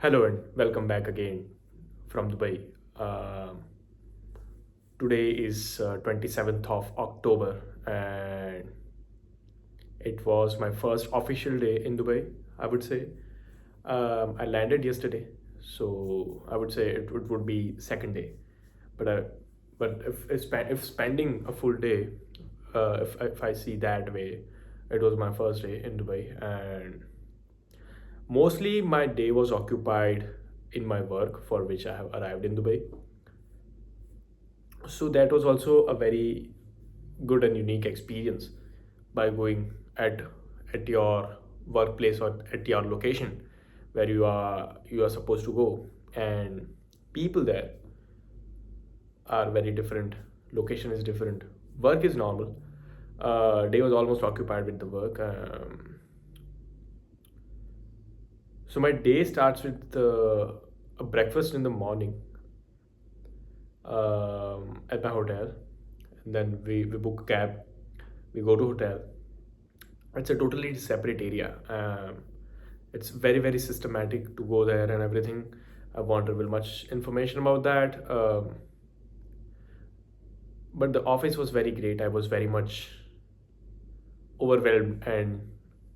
Hello and welcome back again from Dubai. Uh, Today is 27th of October, and it was my first official day in Dubai, I would say. I landed yesterday, so I would say it would be second day. But if spending a full day, if I see that way, it was my first day in Dubai, and mostly my day was occupied in my work for which I have arrived in Dubai. So that was also a very good and unique experience by going at your workplace or at your location where you are supposed to go, and people there are very different. Location is different. Work is normal. Day was almost occupied with the work. So my day starts with a breakfast in the morning at my hotel. And then we book a cab, we go to hotel. It's a totally separate area. It's very very systematic to go there and everything. I won't reveal much information about that. But the office was very great. I was very much overwhelmed and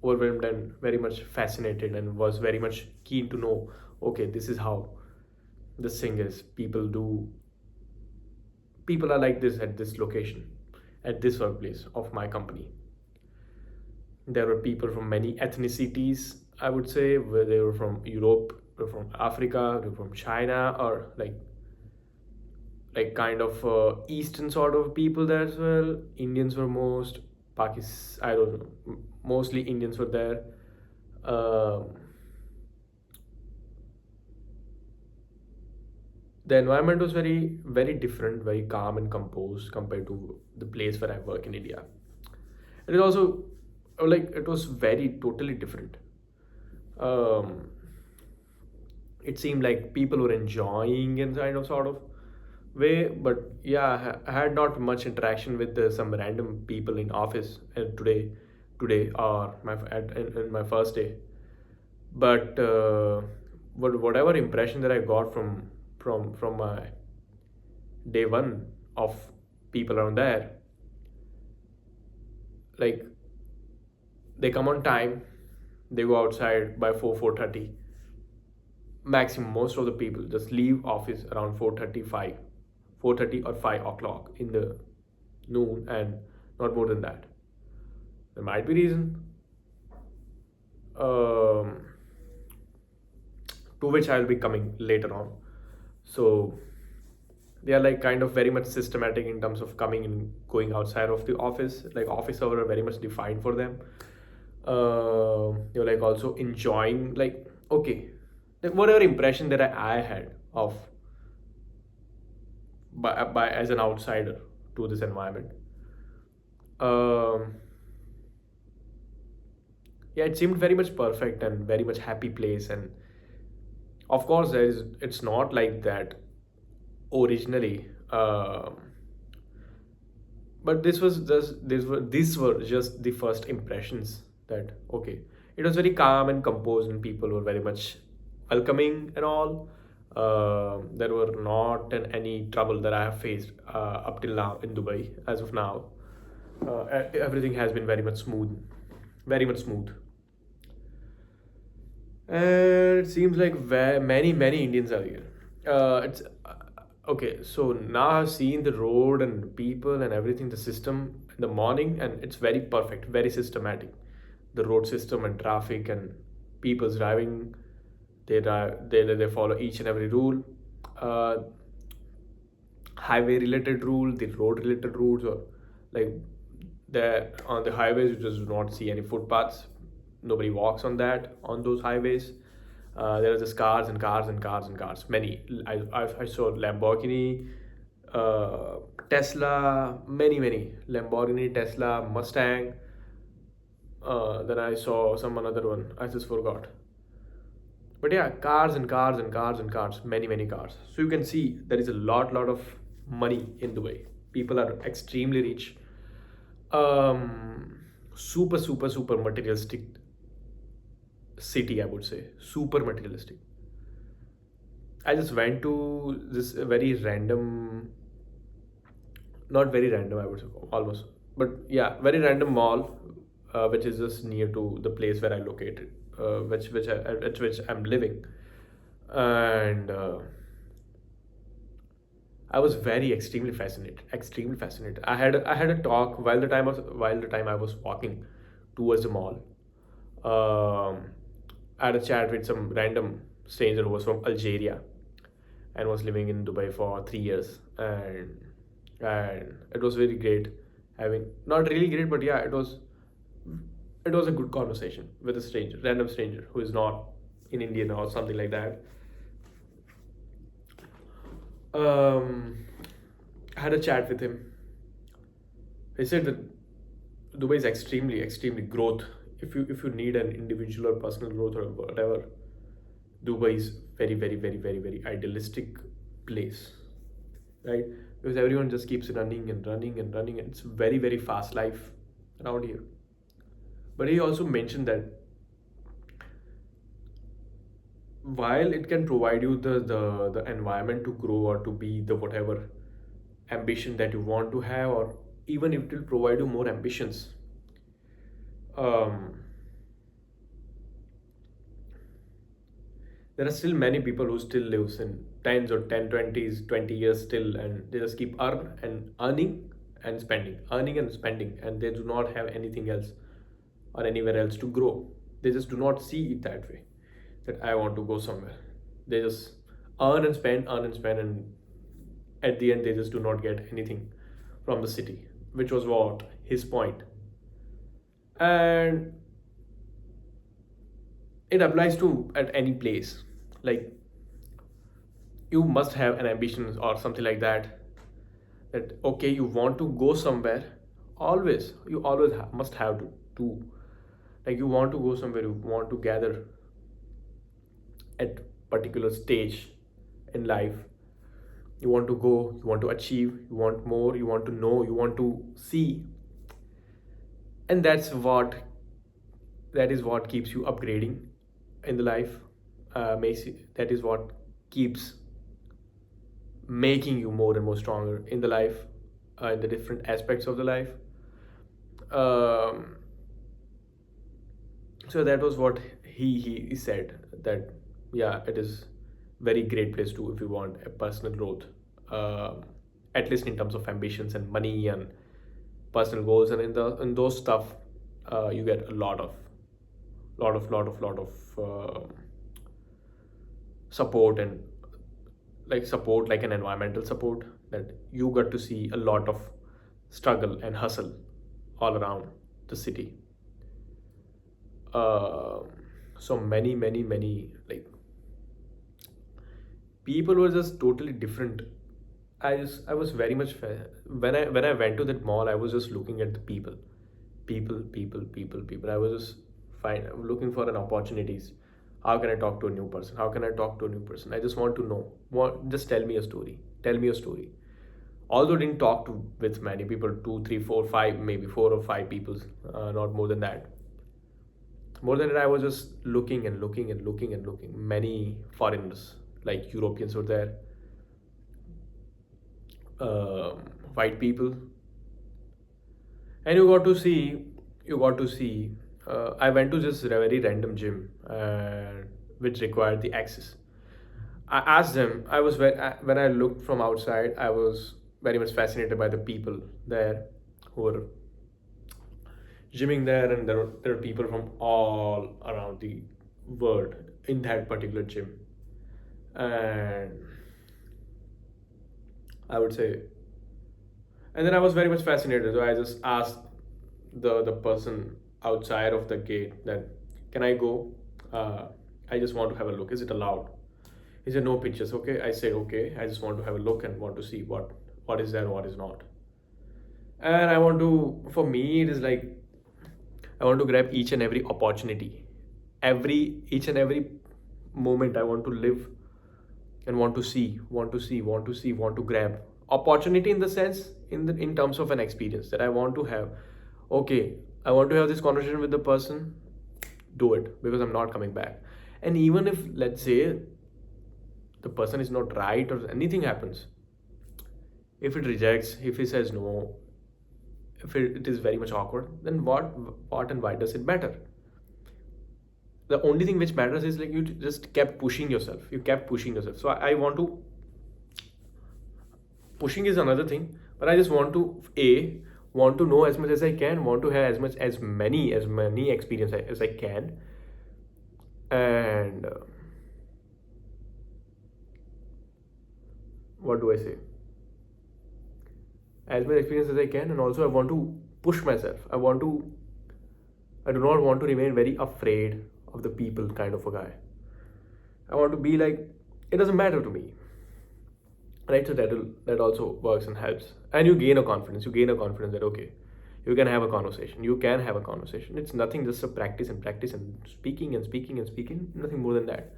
overwhelmed and very much fascinated, and was very much keen to know, okay, this is how this thing is. People are like this at this location, at this workplace of my company. There were people from many ethnicities, I would say, where they were from Europe, or from Africa, or from China, or like kind of eastern sort of people there as well. Indians were most. Pakistan, I don't know, mostly Indians were there. um, the environment was very very different, very calm and composed compared to the place where I work in India. It is also like it was very totally different. um, it seemed like people were enjoying in kind of sort of way. But yeah, I had not much interaction with some random people in office today or in my first day. But whatever impression that I got from my day one of people around there, like, they come on time, they go outside by 4:30 maximum. Most of the people just leave office around 4:30 or 5 o'clock in the noon, and not more than that. There might be reason, um, to which I'll be coming later on. So they are like kind of very much systematic in terms of coming and going outside of the office. Like office hours are very much defined for them. You're like also enjoying, like, okay, like whatever impression that I had of by as an outsider to this environment. Um, yeah, it seemed very much perfect and very much happy place. And of course, it's not like that originally. But these were just the first impressions. That okay, it was very calm and composed, and people were very much welcoming and all. There were not any trouble that I have faced up till now in Dubai. As of now, everything has been very much smooth, very much smooth. And it seems like many Indians are here. It's okay. So now I've seen the road and people and everything, the system in the morning, and it's very perfect, very systematic. The road system and traffic and people's driving, they follow each and every rule. Uh, Highway related rule, the road related rules, or like there on the highways, you just do not see any footpaths. Nobody walks on that on those highways. There are just cars and cars and cars and cars. Many. I saw Lamborghini, uh, Tesla, many Lamborghini, Tesla, Mustang. Then I saw some another one. I just forgot. But yeah, cars and cars and cars and cars, many cars. So you can see there is a lot of money in Dubai. People are extremely rich. Super materialistic city, I would say. Super materialistic. I just went to this very random, not very random, I would say, almost, but yeah, very random mall, which is just near to the place where I located, at which I'm living, and I was very extremely fascinated, extremely fascinated. I had a talk while the time I was walking towards the mall. Um, I had a chat with some random stranger who was from Algeria and was living in Dubai for 3 years, and it was very great having, not really great, but yeah, it was a good conversation with a stranger, random stranger who is not in Indian or something like that. Um, I had a chat with him. He said that Dubai is extremely growth. If you need an individual or personal growth or whatever, Dubai is very idealistic place, right? Because everyone just keeps running and running and running, and it's very fast life around here. But he also mentioned that while it can provide you the environment to grow or to be the whatever ambition that you want to have, or even if it will provide you more ambitions, um, there are still many people who still lives in tens or 10 20s 20 years still, and they just keep earning and spending, and they do not have anything else or anywhere else to grow. They just do not see it that way, that I want to go somewhere. They just earn and spend, and at the end they just do not get anything from the city, which was what his point. And it applies to at any place. Like, you must have an ambition or something like that, that okay, you want to go somewhere. Always, you always must have to, like, you want to go somewhere, you want to gather at particular stage in life. You want to go, you want to achieve, you want more, you want to know, you want to see. And that is what keeps you upgrading in the life. Makes you, that is what keeps making you more and more stronger in the life, in the different aspects of the life. um, so that was what he said, that yeah, it is very great place to, if you want a personal growth, um, at least in terms of ambitions and money and personal goals, and in those stuff, you get a lot of support, and like support, like an environmental support, that you got to see a lot of struggle and hustle all around the city. uh, so many, like, people were just totally different. I was very much when I went to that mall, I was just looking at the people. I was just looking for an opportunities. How can I talk to a new person? How can I talk to a new person? I just want to know. Just tell me a story. Tell me a story. Although I didn't talk to with many people, two, three, four, five, maybe four or five people, not more than that. More than that, I was just looking and looking and looking and looking. Many foreigners, like Europeans, were there, um, white people, and you got to see. I went to this very random gym, which required the access. I asked them. When I looked from outside, I was very much fascinated by the people there who were gymming there, and there are people from all around the world in that particular gym. And I would say, and then I was very much fascinated, so I just asked the person outside of the gate that, can I go? uh, I just want to have a look, is it allowed? He said, no pictures. Okay, I said, okay, I just want to have a look and want to see what is there and what is not. And I want to, for me, it is like, I want to grab each and every opportunity, each and every moment I want to live, and want to grab opportunity, in the sense, in terms of an experience that I want to have. Okay, I want to have this conversation with the person. Do it, because I'm not coming back. And even if, let's say, the person is not right or anything happens, if it rejects, if he says no, if it is very much awkward, then what and why does it matter? The only thing which matters is like you just kept pushing yourself. You kept pushing yourself. So I want to, pushing is another thing, but I just want to want to know as much as I can, want to have as many experience as I can, and what do I say? As much experience as I can, and also I want to push myself. I do not want to remain very afraid of the people kind of a guy. I want to be like, it doesn't matter to me, right? So that also works and helps, and you gain a confidence. You gain a confidence that okay, you can have a conversation. You can have a conversation. It's nothing, just a practice and speaking and speaking and speaking. Nothing more than that.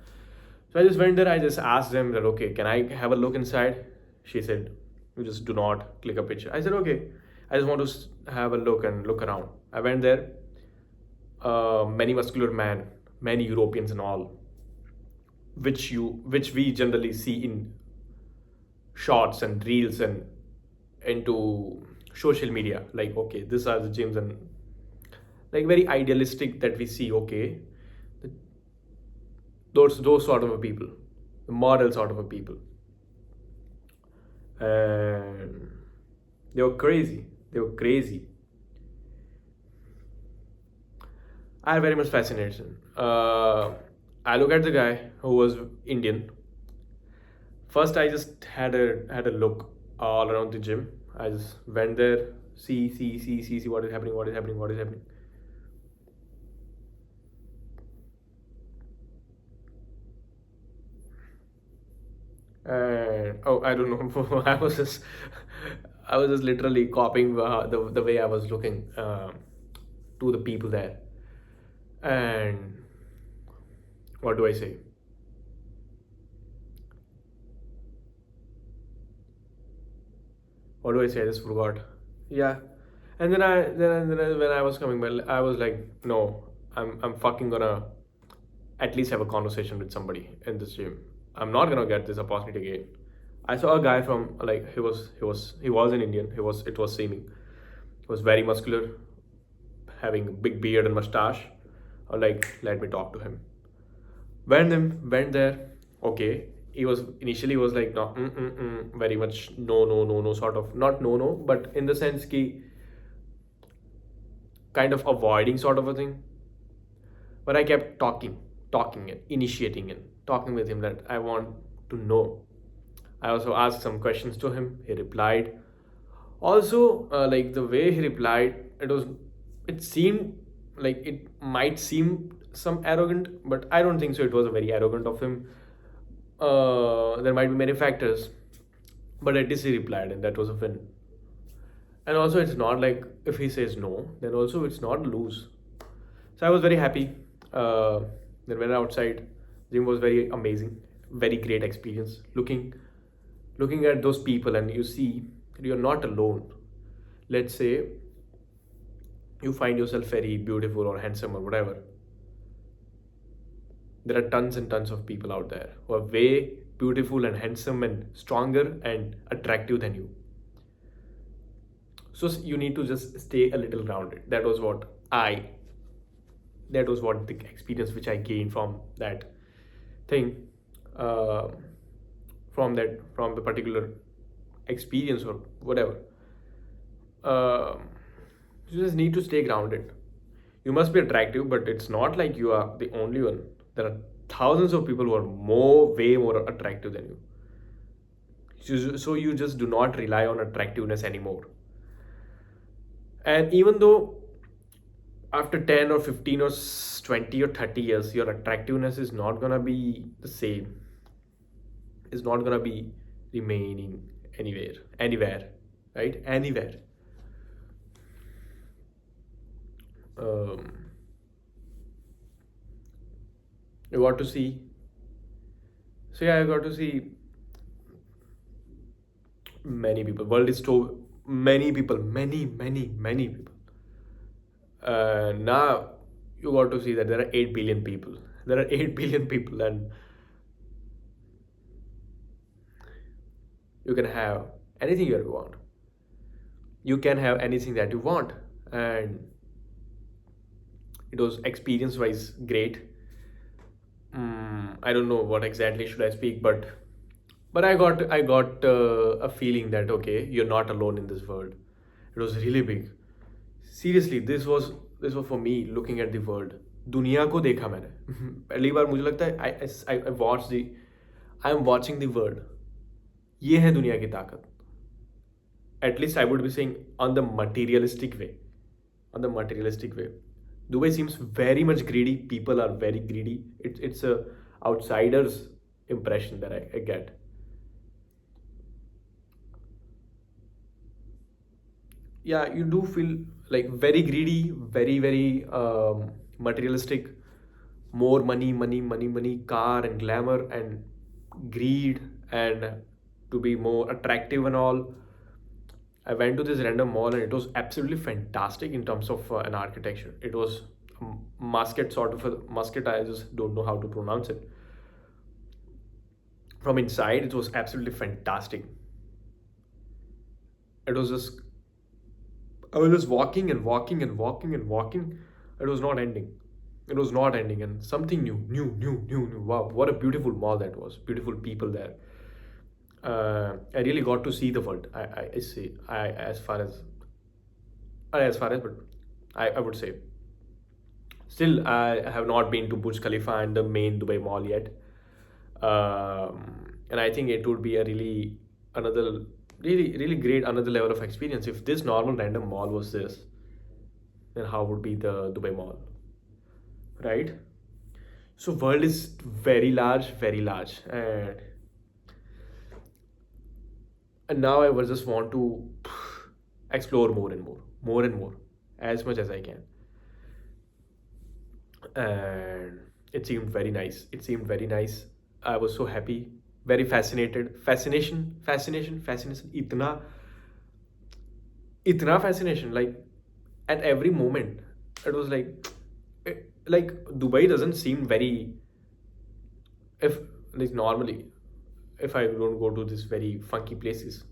So I just went there. I just asked them that okay, can I have a look inside? She said, you just do not click a picture. I said okay. I just want to have a look and look around. I went there. Many muscular man, many Europeans and all, which we generally see in shorts and reels and into social media. Like okay, these are the gyms, and like very idealistic that we see. Okay, those sort of a people, the model sort of a people, and they were crazy. They were crazy. I had very much fascination. I look at the guy who was Indian. First, I just had a look all around the gym. I just went there, see what is happening, what is happening, what is happening. And oh, I don't know. I was just literally copying the way I was looking to the people there. And what do I say? What do I say? I just forgot. Yeah. And then when I was coming back, I was like, no, I'm fucking gonna at least have a conversation with somebody in this gym. I'm not gonna get this opportunity again. I saw a guy from like he was an Indian. It was seeming. He was very muscular, having a big beard and mustache. I was like, let me talk to him. Went there. Okay. He was like no, very much no, sort of not no, but in the sense ki kind of avoiding sort of a thing. But I kept talking and initiating and talking with him that I want to know. I also asked some questions to him. He replied. Also, like the way he replied, it seemed like it might seem some arrogant, but I don't think so. It was a very arrogant of him. There might be many factors, but at least he replied, and that was a win. And also, it's not like if he says no, then also it's not lose. So I was very happy. Uh, then went outside. Gym was very amazing, very great experience. Looking at those people, and you see you're not alone. Let's say you find yourself very beautiful or handsome or whatever. There are tons and tons of people out there who are way beautiful and handsome and stronger and attractive than you. So you need to just stay a little grounded. That was what the experience which I gained from that thing, uh, from the particular experience or whatever. You just need to stay grounded. You must be attractive, but it's not like you are the only one. There are thousands of people who are way more attractive than you. So you just do not rely on attractiveness anymore. And even though after 10 or 15 or 20 or 30 years, your attractiveness is not gonna be the same, is not gonna be remaining anywhere, right? Anywhere. Um, you got to see. So yeah, I got to see many people. World is so many people, many people. Now you got to see that there are 8 billion people. There are 8 billion people, and You can have anything you want. You can have anything that you want. And it was experience wise great. I don't know what exactly should I speak, but I got a feeling that okay, you're not alone in this world. It was really big. Seriously, this was for me looking at the world. दुनिया को देखा मैंने पहली बार मुझे लगता है I watched the I am watching the world. ये है दुनिया की ताकत. At least I would be saying on the materialistic way. On the materialistic way. Dubai seems very much greedy. People are very greedy. It's a outsider's impression that I get. Yeah, you do feel like very greedy, very materialistic. More money, money, money, money, car and glamour and greed and to be more attractive and all. I went to this random mall and it was absolutely fantastic in terms of an architecture. It was musket sort of a musket. I just don't know how to pronounce it. From inside, it was absolutely fantastic. It was just I was just walking and walking and walking and walking. It was not ending. It was not ending, and something new, new, new, new, new. Wow, what a beautiful mall that was. Beautiful people there. I really got to see the world. I see. As far as, but I would say still I have not been to Burj Khalifa and the main Dubai Mall yet. And I think it would be a another really great another level of experience if this normal random mall was this. Then how would be the Dubai Mall, right? So world is very large, and now I would just want to explore more and more, as much as I can. And it seemed very nice. It seemed very nice. I was so happy, very fascinated. Fascination. Itna fascination. Like at every moment, it was like Dubai doesn't seem very if like normally if I don't go to these very funky places.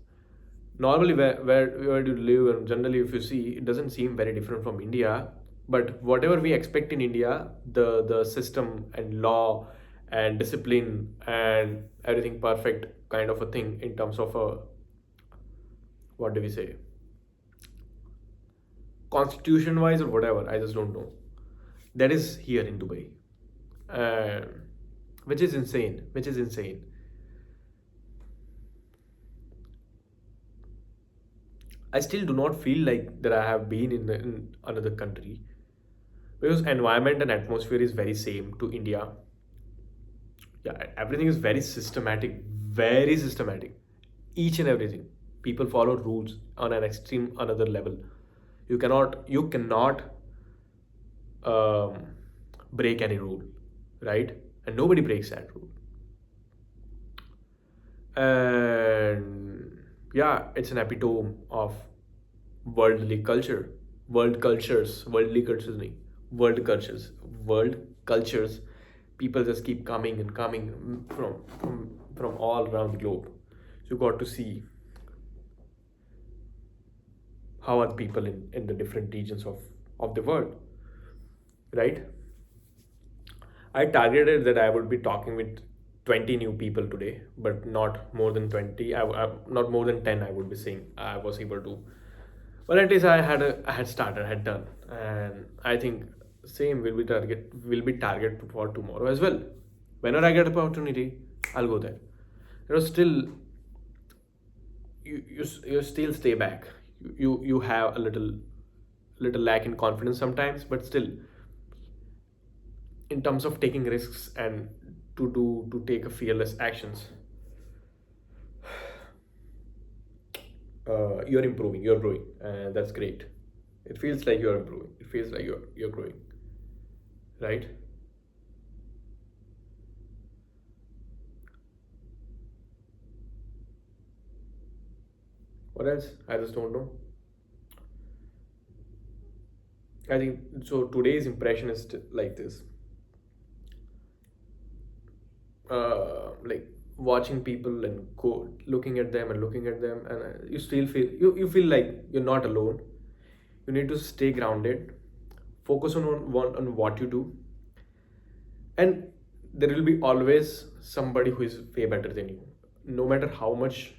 Normally, where do you live, and generally, if you see, it doesn't seem very different from India. But whatever we expect in India, the system and law and discipline and everything perfect kind of a thing in terms of a what do we say constitution wise or whatever. I just don't know. That is here in Dubai, uh, which is insane. Which is insane. I still do not feel like that I have been in another country because environment and atmosphere is very same to India. Yeah, everything is very systematic. Each and everything. People follow rules on an extreme another level. You cannot um, break any rule, right? And nobody breaks that rule. And yeah, it's an epitome of worldly culture, worldly cultures, nahi, world cultures. People just keep coming and coming from all around the globe. So you got to see how are people in the different regions of the world, right? I targeted that I would be talking with 20 new people today, but not more than 20. Not more than 10. I would be saying I was able to. But at least I had started, had done, and I think same will be target for tomorrow as well. Whenever I get opportunity, I'll go there. Still you still stay back. You have a little lack in confidence sometimes, but still in terms of taking risks and to take a fearless actions, you're improving, you're growing, and that's great. It feels like you're improving. It feels like you're growing, right? What else? I just don't know. I think so. Today's impression is like this. Like watching people and go looking at them and looking at them, and you still feel you feel like you're not alone. You need to stay grounded, focus on what you do, and there will be always somebody who is way better than you. No matter how much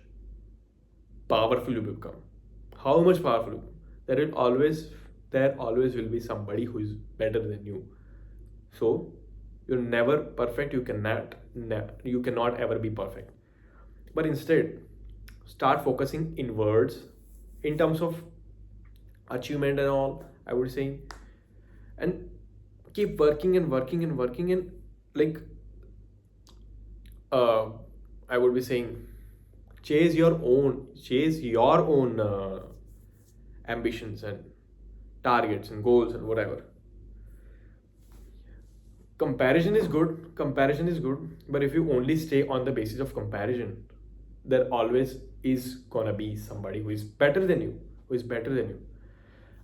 powerful you become, how much powerful you become, there always will be somebody who is better than you. So you're never perfect. You cannot ever be perfect. But instead, start focusing inwards in terms of achievement and all. I would say, and keep working and working and working, and like uh, I would be saying, chase your own ambitions and targets and goals and whatever. Comparison is good, but if you only stay on the basis of comparison, there always is gonna be somebody who is better than you,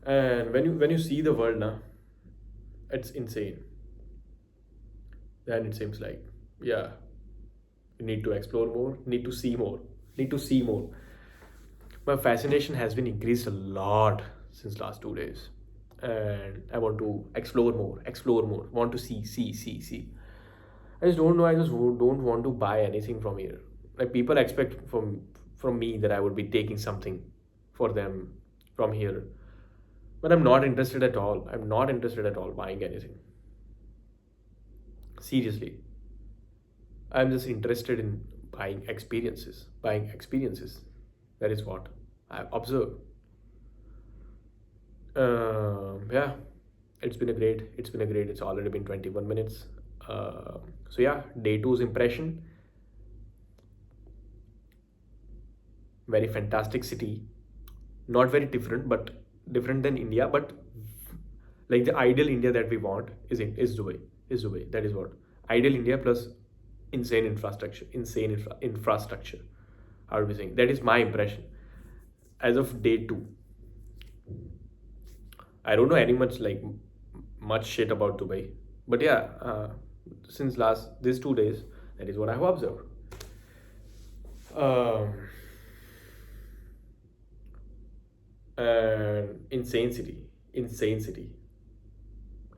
and when you see the world now, it's insane. Then it seems like, yeah, you need to explore more, need to see more. My fascination has been increased a lot since last 2 days, and I want to explore more, want to see. I just don't know. I just don't want to buy anything from here. Like, people expect from me that I would be taking something for them from here, but I'm not interested at all. I'm not interested at all buying anything. Seriously, I'm just interested in buying experiences. Buying experiences. That is what I observe. Yeah, it's been a great. It's already been 21 minutes. So yeah, day two's impression. Very fantastic city. Not very different, but different than India. But like, the ideal India that we want is Dubai. Is Dubai. That is what ideal India plus insane infrastructure. Infrastructure. I would be saying that is my impression as of day two. I don't know any much shit about Dubai, but yeah, since last these 2 days, that is what I have observed. Um, and insane city.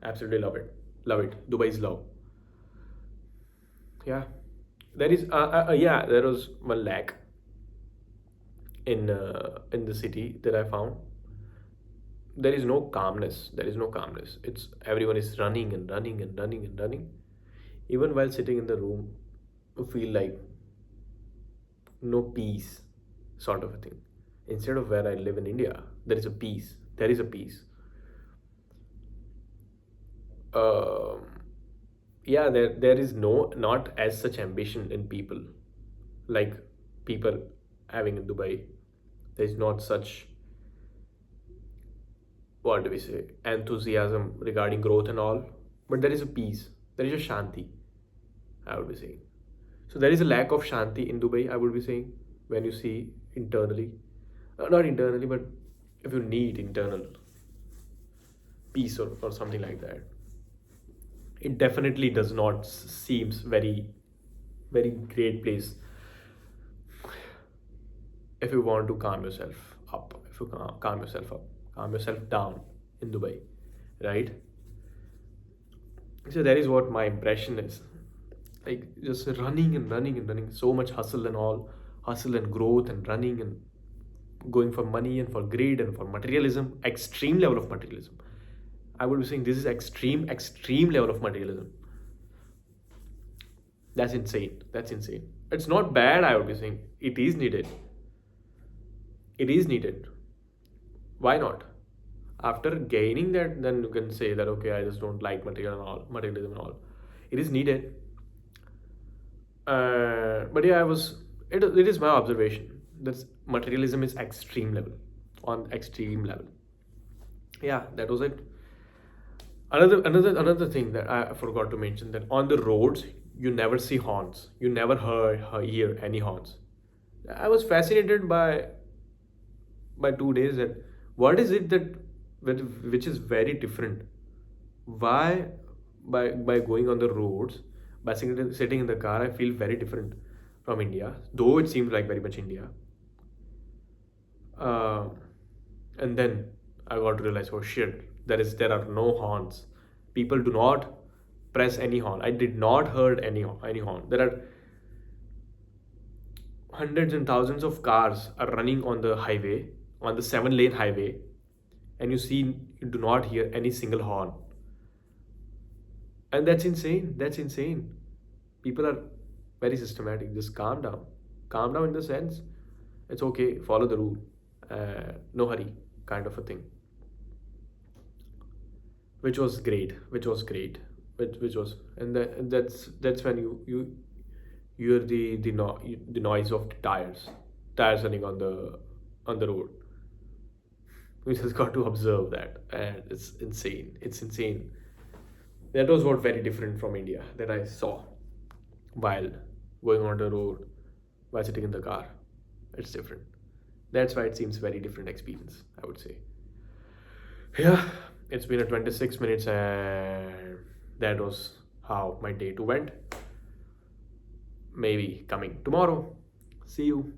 Absolutely love it. Dubai is love. Yeah, there was one lack in the city that I found. There is no calmness. It's everyone is running and running and running and running. Even while sitting in the room, you feel like no peace, sort of a thing. Instead of where I live in India, there is a peace. There is a peace. Um, yeah, there is not as such ambition in people, like people having in Dubai. There is not such, what do we say, enthusiasm regarding growth and all, but there is a peace. There is a shanti, I would be saying. So there is a lack of shanti in Dubai, I would be saying, when you see internally. Not internally, but if you need internal peace, or something like that. It definitely does not seems very great place if you want to calm yourself up. If you calm yourself down in Dubai, right? So that is what my impression is. Like, just running and running and running, so much hustle and all, hustle and growth and running and going for money and for greed and for materialism, extreme level of materialism. I would be saying this is extreme level of materialism. That's insane. That's insane. It's not bad, I would be saying. It is needed. It is needed. Why not? After gaining that, then you can say that, okay, I just don't like materialism and all. It is needed. But yeah, it is my observation that materialism is extreme level, on extreme level. Yeah, that was it. Another thing that I forgot to mention, that on the roads you never see horns. You never hear any horns. I was fascinated by 2 days that what is it that which is very different. Why by going on the roads, by sitting in the car, I feel very different from India, though it seems like very much India. Uh, and then I got to realize, oh shit, there are no horns. People do not press any horn. I did not heard any horn. There are hundreds and thousands of cars are running on the highway, on the 7 lane highway, and you do not hear any single horn. And that's insane. That's insane. People are very systematic. Just calm down. Calm down in the sense it's okay, follow the rule. No hurry, kind of a thing. Which was great. Which was great. Which was, and that's when you hear the noise of the tires running on the road. We just got to observe that, and it's insane. It's insane. That was what very different from India that I saw while going on the road, while sitting in the car. It's different. That's why it seems very different experience, I would say. Yeah, it's been a 26 minutes, and that was how my day two went. Maybe coming tomorrow. See you.